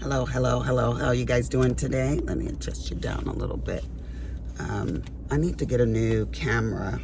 Hello, hello, hello. How are you guys doing today? Let me adjust you down a little bit. I need to get a new camera,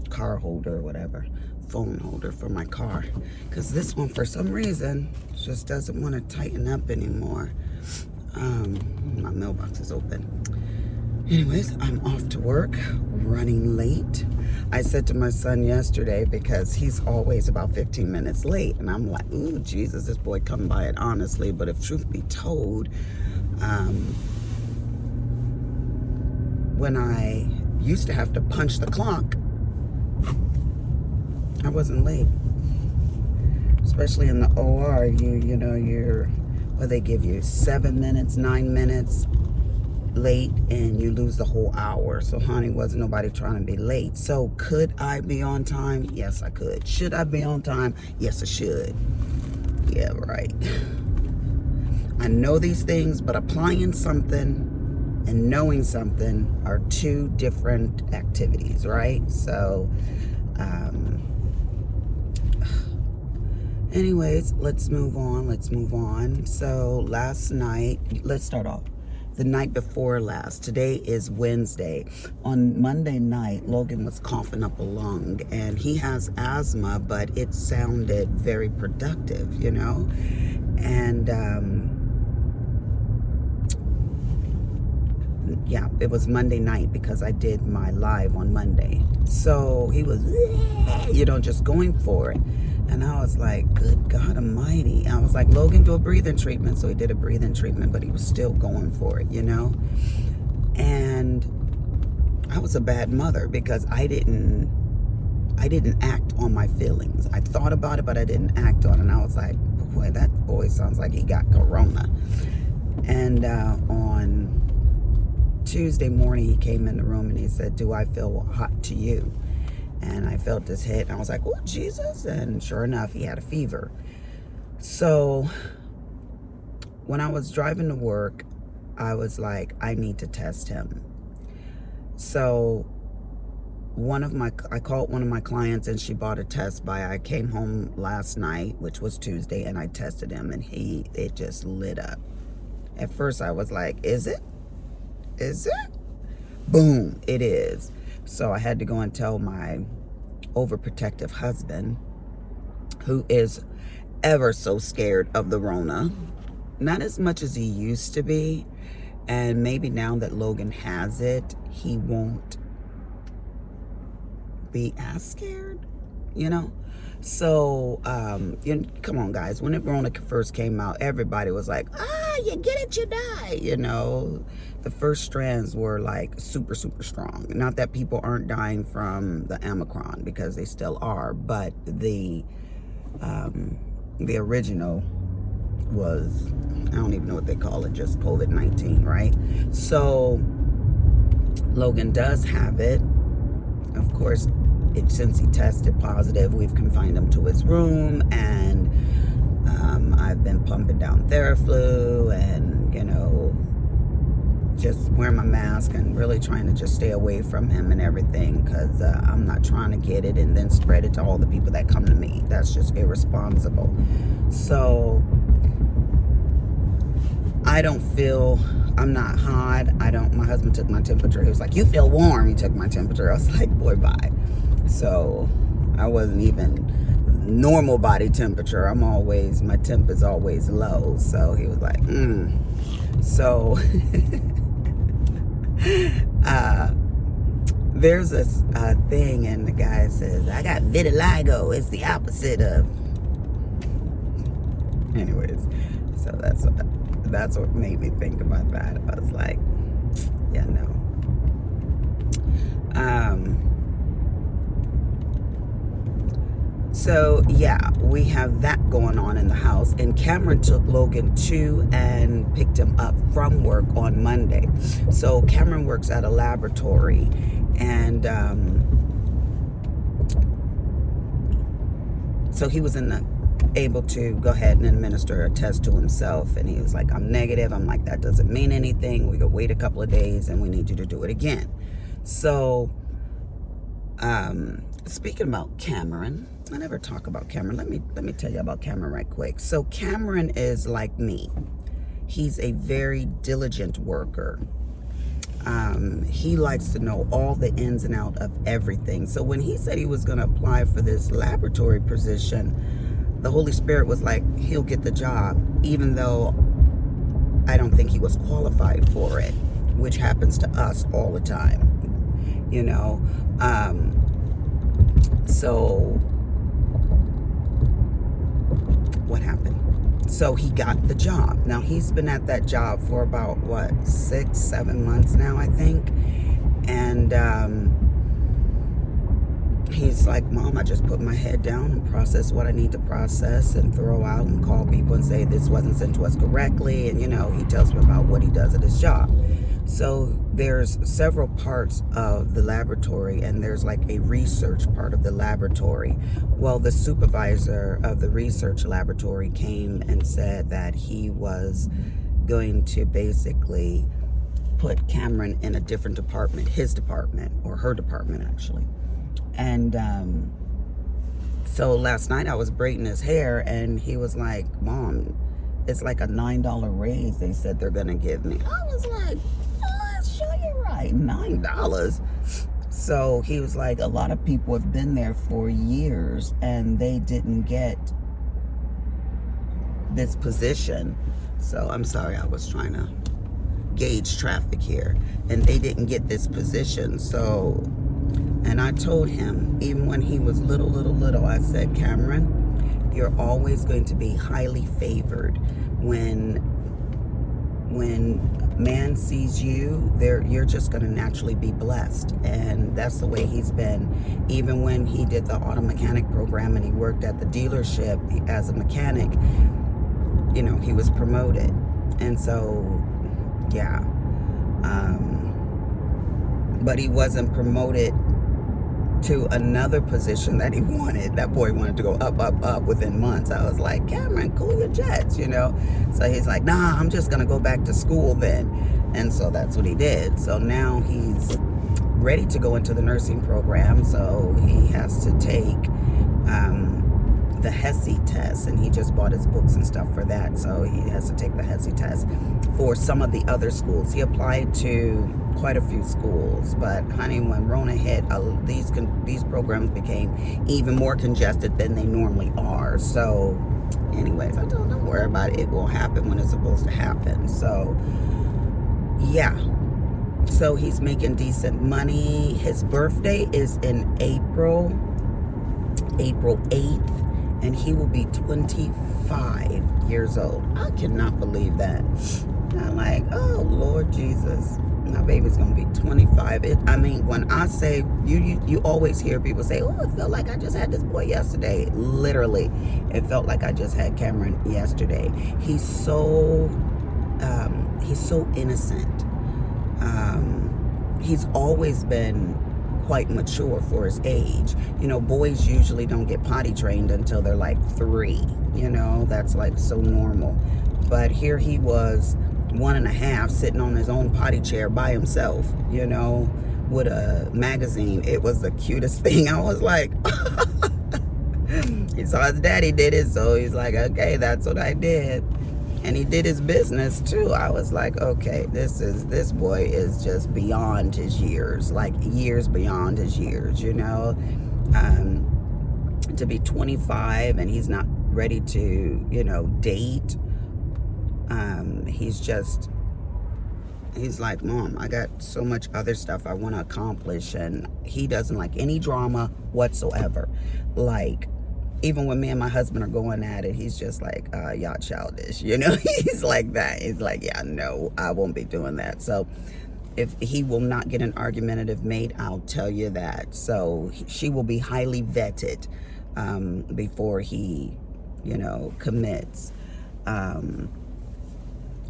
car holder, whatever, phone holder for my car. Because this one, for some reason, just doesn't want to tighten up anymore. My mailbox is open. Anyways, I'm off to work, running late. I said to my son yesterday, because he's always about 15 minutes late, and I'm like, ooh, Jesus, this boy come by it honestly. But if truth be told, when I used to have to punch the clock, I wasn't late. Especially in the OR, they give you 7 minutes, 9 minutes late, and you lose the whole hour. So honey, wasn't nobody trying to be late. So could I be on time? Yes, I could. Should I be on time? Yes, I should. Yeah, right. I know these things, but applying something and knowing something are two different activities, right? So anyways, let's move on. So last night, let's start off the night before last. Today is Wednesday. On Monday night, Logan was coughing up a lung, and he has asthma, but it sounded very productive, and yeah, it was Monday night because I did my live on Monday. So he was, just going for it. And I was like, good God almighty. I was like, Logan, do a breathing treatment. So he did a breathing treatment, but he was still going for it, And I was a bad mother because I didn't act on my feelings. I thought about it, but I didn't act on it. And I was like, boy, that boy sounds like he got corona. And on Tuesday morning, he came in the room and he said, do I feel hot to you? And I felt his head, and I was like, oh, Jesus. And sure enough, he had a fever. So when I was driving to work, I was like, I need to test him. So I called one of my clients, and she bought a test buy. I came home last night, which was Tuesday, and I tested him, and it just lit up. At first, I was like, is it? Boom, it is. So I had to go and tell my overprotective husband, who is ever so scared of the Rona. Not as much as he used to be. And maybe now that Logan has it, he won't be as scared, So, come on, guys. When the Rona first came out, everybody was like, you get it, you die, The first strands were like super, super strong. Not that people aren't dying from the Omicron, because they still are, but the original was, I don't even know what they call it, just COVID-19, right? So Logan does have it. Of course, since he tested positive, we've confined him to his room, and I've been pumping down Theraflu and, just wearing my mask and really trying to just stay away from him and everything, because I'm not trying to get it and then spread it to all the people that come to me. That's just irresponsible. So I'm not hot. My husband took my temperature. He was like, you feel warm. He took my temperature. I was like, boy, bye. So I wasn't even normal body temperature. My temp is always low. So he was like, So there's this thing, and the guy says, I got vitiligo. It's the opposite of. Anyways, so that's what made me think about that. I was like, yeah, no. So yeah, we have that going on in the house, and Cameron took Logan to and picked him up from work on Monday. So Cameron works at a laboratory, and so he was able to go ahead and administer a test to himself, and he was like, I'm negative. I'm like, that doesn't mean anything. We could wait a couple of days, and we need you to do it again. So speaking about Cameron, I never talk about Cameron. Let me tell you about Cameron right quick. So Cameron is like me. He's a very diligent worker. He likes to know all the ins and out of everything. So when he said he was going to apply for this laboratory position, the Holy Spirit was like, he'll get the job, even though I don't think he was qualified for it, which happens to us all the time, you know. So what happened? So he got the job. Now he's been at that job for about what, 6-7 months now, I think. And he's like, Mom, I just put my head down and process what I need to process and throw out and call people and say this wasn't sent to us correctly. And, you know, he tells me about what he does at his job. So there's several parts of the laboratory, and there's like a research part of the laboratory. Well, the supervisor of the research laboratory came and said that he was going to basically put Cameron in a different department, his department, or her department actually. And so last night I was braiding his hair, and he was like, Mom, it's like a $9 raise they said they're gonna give me. I was like, sure you're right, $9. So he was like, a lot of people have been there for years and they didn't get this position. So I'm sorry, I was trying to gauge traffic here, and they didn't get this position. So, and I told him, even when he was little, I said, Cameron, you're always going to be highly favored. When man sees you, you're just going to naturally be blessed. And that's the way he's been. Even when he did the auto mechanic program and he worked at the dealership as a mechanic, you know, he was promoted. And so, yeah. But he wasn't promoted to another position that he wanted. That boy wanted to go up within months. I was like, Cameron, cool your jets, you know. So he's like, nah, I'm just gonna go back to school then. And so that's what he did. So now he's ready to go into the nursing program. So he has to take the HESI test, and he just bought his books and stuff for that. So he has to take the HESI test for some of the other schools. He applied to quite a few schools, but honey, when Rona hit, these programs became even more congested than they normally are. So anyways, I told him, don't worry about it. It will happen when it's supposed to happen. So yeah. So he's making decent money. His birthday is in April 8th. And he will be 25 years old. I cannot believe that. I'm like, oh, Lord Jesus. My baby's going to be 25. I mean, when I say, you always hear people say, oh, it felt like I just had this boy yesterday. Literally, it felt like I just had Cameron yesterday. He's so innocent. He's always been quite mature for his age. You know, boys usually don't get potty trained until they're like 3. You know, that's like so normal. But here he was, 1.5, sitting on his own potty chair by himself, you know, with a magazine. It was the cutest thing. I was like, he saw his daddy did it, so he's like, okay, that's what I did. And he did his business too. I was like, okay, this boy is just beyond his years, like years beyond his years, you know. To be 25 and he's not ready to, you know, date. He's like, Mom, I got so much other stuff I want to accomplish. And he doesn't like any drama whatsoever. Like, even when me and my husband are going at it, he's just like, y'all childish, you know. He's like that. He's like, yeah, no, I won't be doing that. So if he will not get an argumentative mate, I'll tell you that. So she will be highly vetted before he, you know, commits.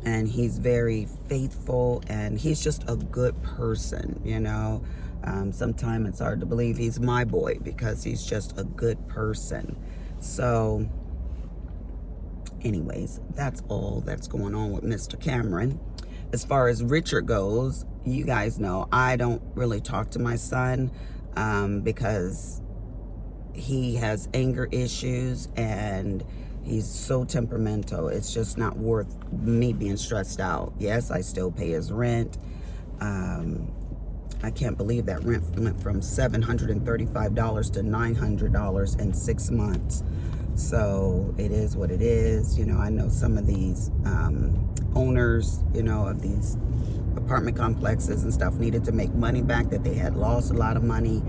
And he's very faithful, and he's just a good person, you know. Sometimes it's hard to believe he's my boy because he's just a good person. So anyways, that's all that's going on with Mr. Cameron. As far as Richard goes, you guys know I don't really talk to my son because he has anger issues, and he's so temperamental. It's just not worth me being stressed out. Yes, I still pay his rent. I can't believe that rent went from $735 to $900 in 6 months. So it is what it is. You know, I know some of these owners, you know, of these apartment complexes and stuff needed to make money back, that they had lost a lot of money.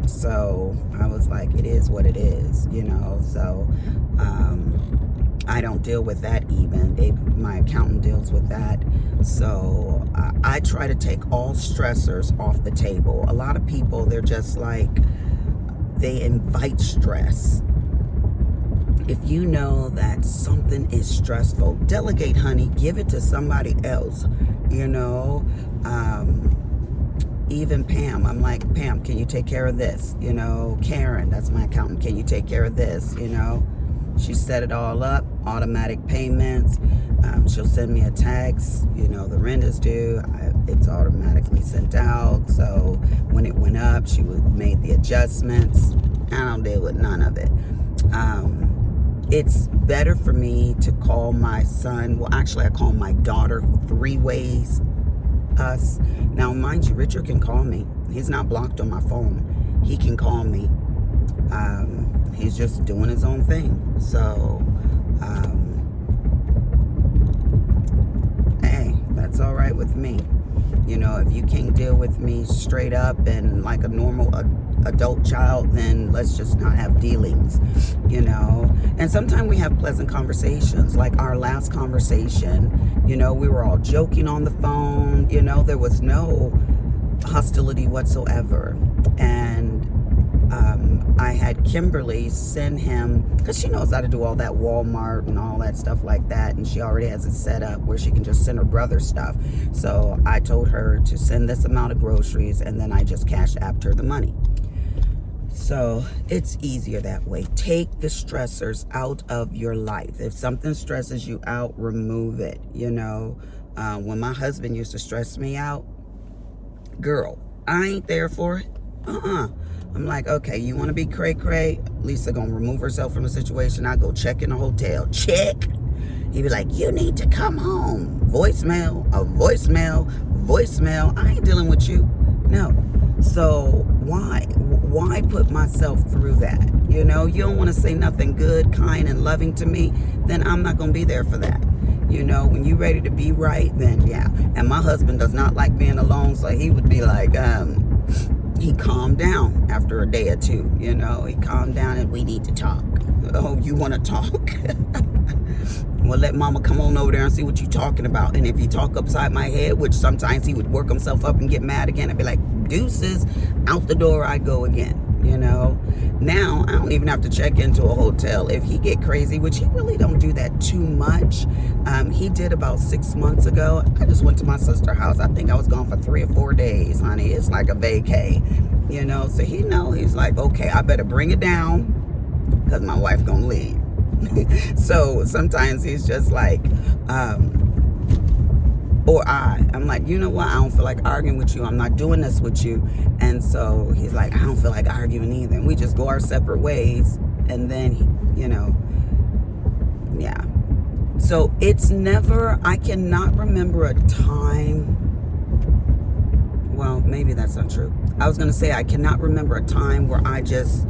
So I was like, it is what it is, you know. So I don't deal with that even. My accountant deals with that. So I try to take all stressors off the table. A lot of people, they're just like, they invite stress. If you know that something is stressful, delegate, honey. Give it to somebody else, you know. Even Pam, I'm like, Pam, can you take care of this? You know, Karen, that's my accountant. Can you take care of this? You know, she set it all up, automatic payments. She'll send me a text, you know, the rent is due. It's automatically sent out. So when it went up, she made the adjustments. I don't deal with none of it. It's better for me to call my son. Well, actually, I call my daughter, who 3 ways us. Now, mind you, Richard can call me. He's not blocked on my phone. He can call me. He's just doing his own thing. So, hey, that's all right with me. You know, if you can't deal with me straight up and like a normal adult child, then let's just not have dealings, you know. And sometimes we have pleasant conversations, like our last conversation, you know, we were all joking on the phone, you know, there was no hostility whatsoever. And I had Kimberly send him, because she knows how to do all that Walmart and all that stuff like that, and she already has it set up where she can just send her brother stuff. So I told her to send this amount of groceries, and then I just cash apped her the money. So it's easier that way. Take the stressors out of your life. If something stresses you out, remove it. You know, when my husband used to stress me out, girl, I ain't there for it. I'm like, okay, you want to be cray-cray? Lisa gonna remove herself from the situation. I go check in a hotel. Check. He'd be like, you need to come home. Voicemail, a voicemail, voicemail. I ain't dealing with you. No. So why put myself through that? You know, you don't want to say nothing good, kind, and loving to me, then I'm not going to be there for that. You know, when you're ready to be right, then yeah. And my husband does not like being alone, so he would be like, he calmed down after a day or two. You know, he calmed down and we need to talk. Oh, you want to talk? Well, let mama come on over there and see what you're talking about. And if you talk upside my head, which sometimes he would work himself up and get mad again, I'd be like, deuces, out the door I go again. You know, now I don't even have to check into a hotel. If he get crazy, which he really don't do that too much. He did about 6 months ago. I just went to my sister's house. I think I was gone for 3 or 4 days, honey. It's like a vacay, you know. So he's like, okay, I better bring it down because my wife gonna leave. So sometimes he's just like, I'm like, you know what? I don't feel like arguing with you. I'm not doing this with you. And so he's like, I don't feel like arguing either. And we just go our separate ways. And then, you know, yeah. So it's never, I cannot remember a time. Well, maybe that's not true. I was going to say, I cannot remember a time where I just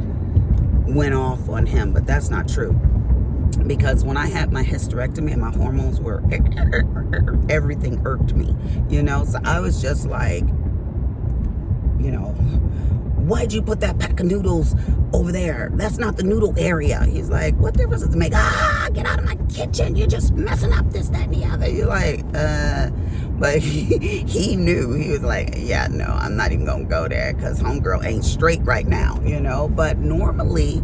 went off on him, but that's not true. Because when I had my hysterectomy and my hormones were, everything irked me, you know. So I was just like, you know, why'd you put that pack of noodles over there? That's not the noodle area. He's like, what difference does it make? Get out of my kitchen. You're just messing up this, that, and the other. You're like, but he knew. He was like, yeah, no, I'm not even going to go there because homegirl ain't straight right now, you know. But normally,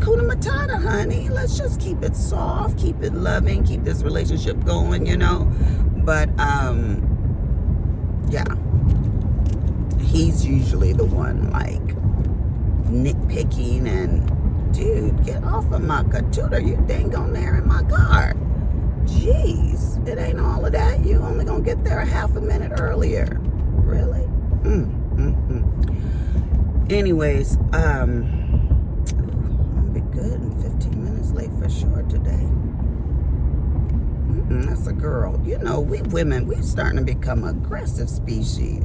Kuna Matata, honey. Let's just keep it soft, keep it loving, keep this relationship going, you know. But, yeah. He's usually the one, like, nitpicking and, dude, get off of my computer. You dang on there in my car. Jeez, it ain't all of that. You only gonna get there a half a minute earlier. Really? Anyways, I'll be good in 15 minutes late for sure today. That's a girl. You know, we women, we're starting to become aggressive species.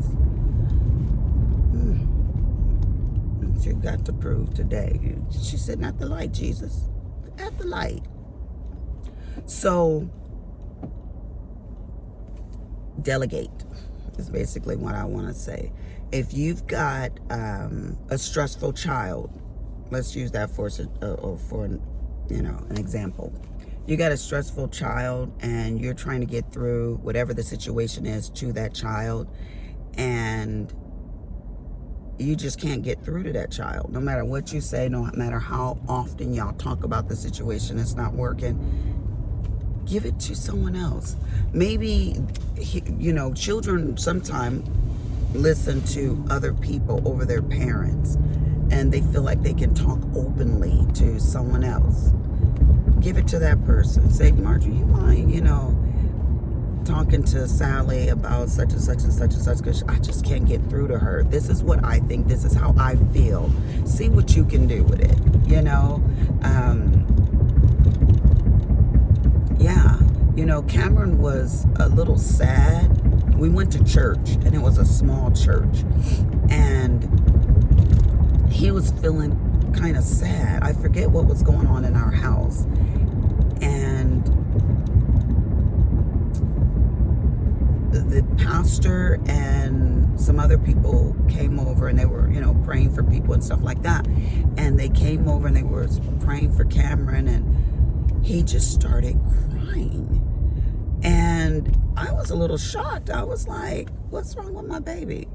What you got to prove today? She's sitting at the light, Jesus. At the light. So, delegate is basically what I want to say. If you've got a stressful child, let's use that for an example. You got a stressful child and you're trying to get through whatever the situation is to that child, and you just can't get through to that child. No matter what you say, no matter how often y'all talk about the situation, it's not working. Give it to someone else. Maybe, children sometimes listen to other people over their parents, and they feel like they can talk openly to someone else. Give it to that person. Say, Marjorie, you mind, talking to Sally about such and such and such and such, because I just can't get through to her. This is what I think. This is how I feel. See what you can do with it, Cameron was a little sad. We went to church, and it was a small church, and he was feeling kind of sad. I forget what was going on in our house, and the pastor and some other people came over, and they were, praying for people and stuff like that. And they came over and they were praying for Cameron, and he just started crying. And I was a little shocked. I was like, what's wrong with my baby,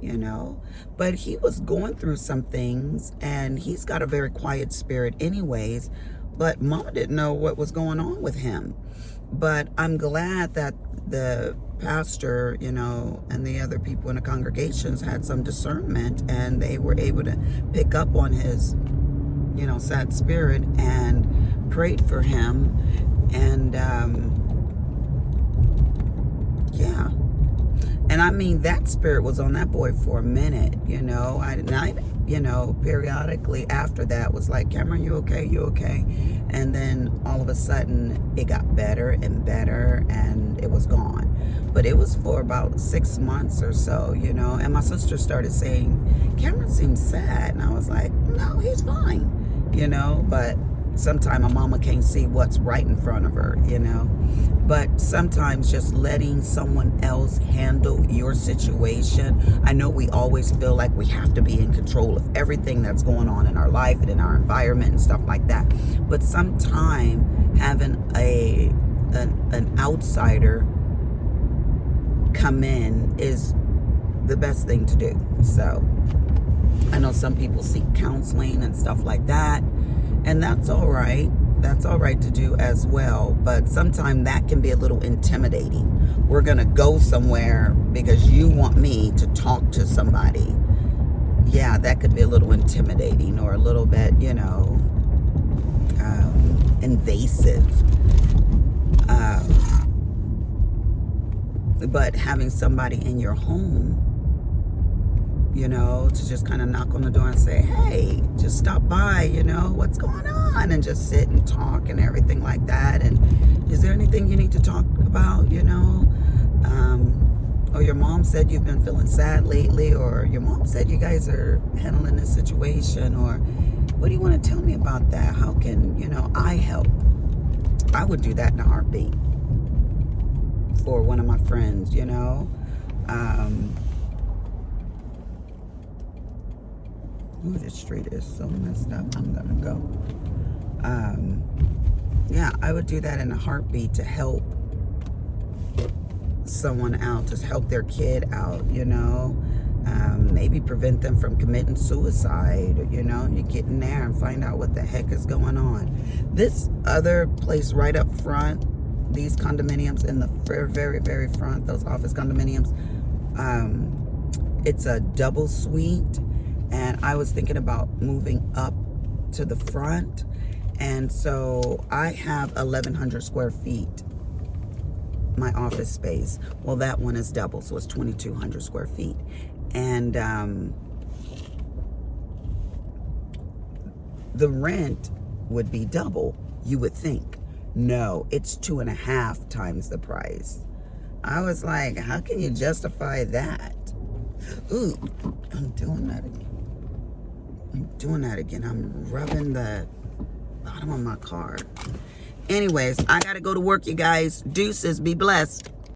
But he was going through some things, and he's got a very quiet spirit anyways. But Mama didn't know what was going on with him. But I'm glad that the pastor, and the other people in the congregations had some discernment, and they were able to pick up on his, sad spirit and prayed for him. And, yeah. And I mean, that spirit was on that boy for a minute, I periodically after that was like, Cameron, you okay? You okay? And then all of a sudden it got better and better, and it was gone. But it was for about 6 months or so, and my sister started saying, Cameron seems sad. And I was like, no, he's fine, but sometimes a mama can't see what's right in front of her, But sometimes just letting someone else handle your situation. I know we always feel like we have to be in control of everything that's going on in our life and in our environment and stuff like that. But sometimes having an outsider come in is the best thing to do. So I know some people seek counseling and stuff like that, and that's all right. That's all right to do as well. But sometimes that can be a little intimidating. We're going to go somewhere because you want me to talk to somebody. Yeah, that could be a little intimidating, or a little bit, invasive. But having somebody in your home, to just kind of knock on the door and say, hey, just stop by, what's going on? And just sit and talk and everything like that. And is there anything you need to talk about, or your mom said you've been feeling sad lately, or your mom said you guys are handling this situation, or what do you want to tell me about that? How can, I help? I would do that in a heartbeat for one of my friends, Ooh, this street is so messed up. I'm gonna go. Yeah, I would do that in a heartbeat to help someone out, just help their kid out, maybe prevent them from committing suicide, you get in there and find out what the heck is going on. This other place right up front, these condominiums in the very, very, very front, those office condominiums, it's a double suite. And I was thinking about moving up to the front. And so I have 1,100 square feet, my office space. Well, that one is double, so it's 2,200 square feet. And the rent would be double, you would think. No, it's 2.5 times the price. I was like, how can you justify that? Ooh, I'm doing that again. I'm rubbing the bottom of my car. Anyways, I gotta go to work, you guys. Deuces, be blessed.